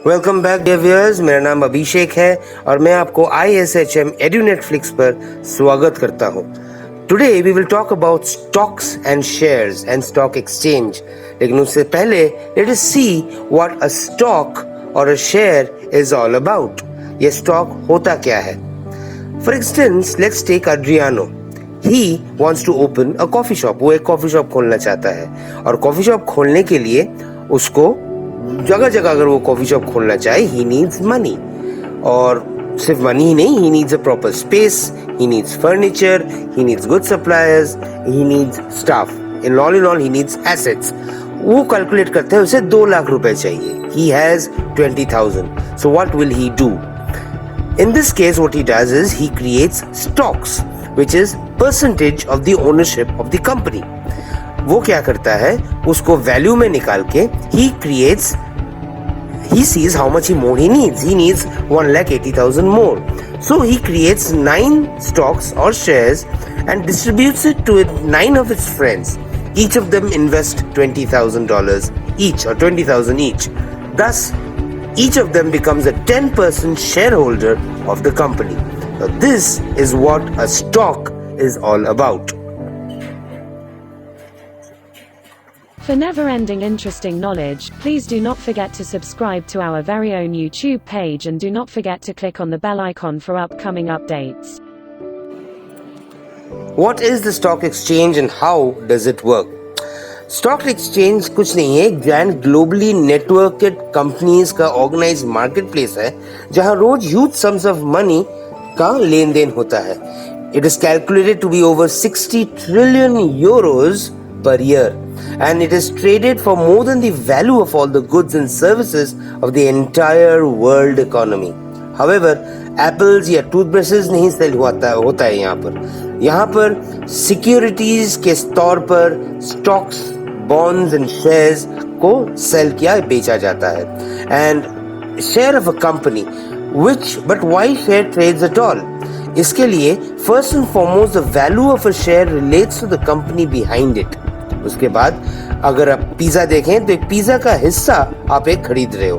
Welcome back dear viewers, मेरा नाम अभिषेक है और मैं आपको ISHM EduNetflix पर स्वागत करता हूँ। Today we will talk about stocks and shares and stock exchange. लेकिन उससे पहले let us see what a stock और a share is all about. ये स्टॉक होता क्या है? For instance let's take Adriano. He wants to open a coffee shop. वो एक कॉफी शॉप खोलना चाहता है और कॉफी शॉप खोलने के लिए उसको जगह जगह अगर वो कॉफी शॉप खोलना चाहे he needs money. और सिर्फ मनी ही नहीं, he needs a proper space, he needs furniture, he needs good suppliers, he needs staff. In all he needs assets. वो कैलकुलेट करते हैं उसे 2 लाख रुपए चाहिए. He has 20,000. So what will he do? In this case, what he does is he creates stocks, which is percentage of the ownership of the company. वो क्या करता है, उसको वैल्यू में निकाल के he sees how much more he needs. He needs 1,80,000 more. So he creates 9 stocks or shares and distributes it to 9 of its friends. Each of them invest $20,000 each or 20,000 each. Thus, each of them becomes a 10% shareholder of the company. Now, this is what a stock is all about. For never-ending interesting knowledge, please do not forget to subscribe to our very own YouTube page and do not forget to click on the bell icon for upcoming updates. What is the stock exchange and how does it work? Stock exchange कुछ नहीं है, एक grand globally networked companies का organised market place है जहां रोज huge sums of money का लेन देन होता है. It is calculated to be over 60 trillion euros per year and it is traded for more than the value of all the goods and services of the entire world economy. However, apples या toothbrushes नहीं sell होता है यहाँ पर securities के तौर पर stocks, bonds and shares को सेल किया बेचा जाता है. And share of a company but why share trades at all? इसके लिए first and foremost the value of a share relates to the company behind it. उसके बाद अगर आप पिज्जा देखें तो एक पिज्जा का हिस्सा आप एक खरीद रहे हो.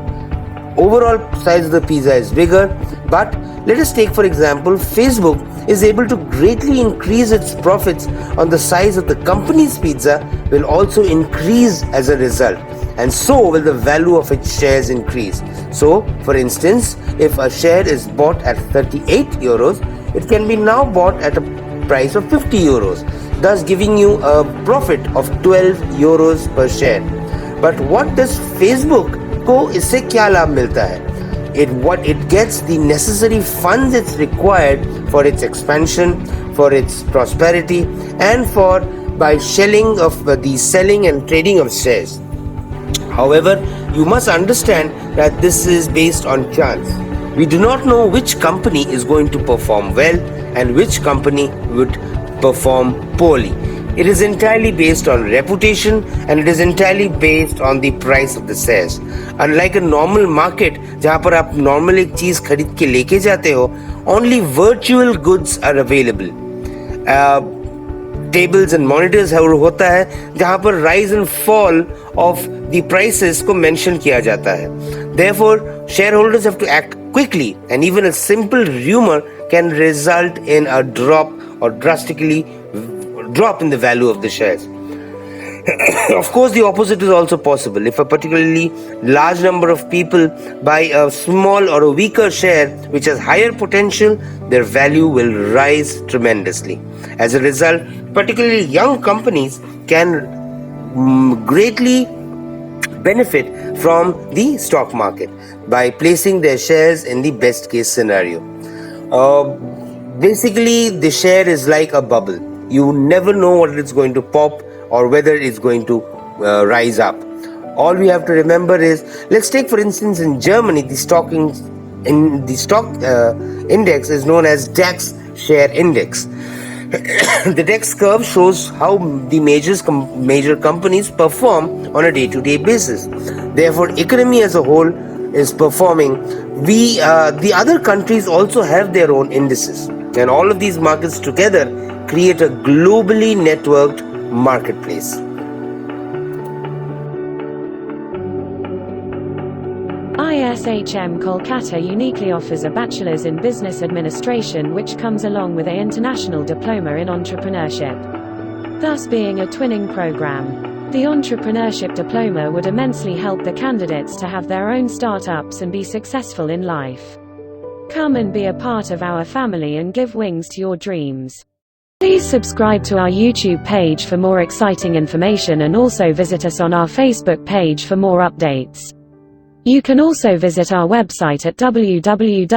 Overall size of the pizza is bigger, but let us take for example Facebook is able to greatly increase its profits on the size of the company's pizza will also increase as a result, and so will the value of its shares increase. So for instance, if a share is bought at 38 euros, it can be now bought at a price of 50 euros, thus giving you a profit of 12 euros per share. But what does Facebook को इससे क्या लाभ मिलता है? It gets the necessary funds it's required for its expansion, for its prosperity, and by the selling and trading of shares. However, you must understand that this is based on chance. We do not know which company is going to perform well and which company would perform poorly. It is entirely based on reputation and it is entirely based on the price of the shares. Unlike a normal market जहाँ पर आप normal एक चीज खरीद के लेके जाते हो, only virtual goods are available. Tables and monitors होता है जहाँ पर rise and fall of the prices को mention किया जाता है. Therefore, shareholders have to act quickly and even a simple rumor can result in a drop or drastically drop in the value of the shares. Of course, the opposite is also possible. If a particularly large number of people buy a small or a weaker share which has higher potential, their value will rise tremendously. As a result, particularly young companies can greatly benefit from the stock market by placing their shares in the best case scenario. Basically, the share is like a bubble. You never know what it's going to pop or whether it's going to rise up. All we have to remember is, let's take for instance in Germany, the stock index is known as DAX share index. The DAX curve shows how the major companies perform on a day-to-day basis. Therefore, economy as a whole is performing. The other countries also have their own indices, and all of these markets together create a globally networked marketplace. ISHM Kolkata uniquely offers a Bachelor's in Business Administration which comes along with an International Diploma in Entrepreneurship, thus being a twinning program. The Entrepreneurship Diploma would immensely help the candidates to have their own startups and be successful in life. Come and be a part of our family and give wings to your dreams. Please subscribe to our YouTube page for more exciting information and also visit us on our Facebook page for more updates. You can also visit our website at www.ishm.co.in.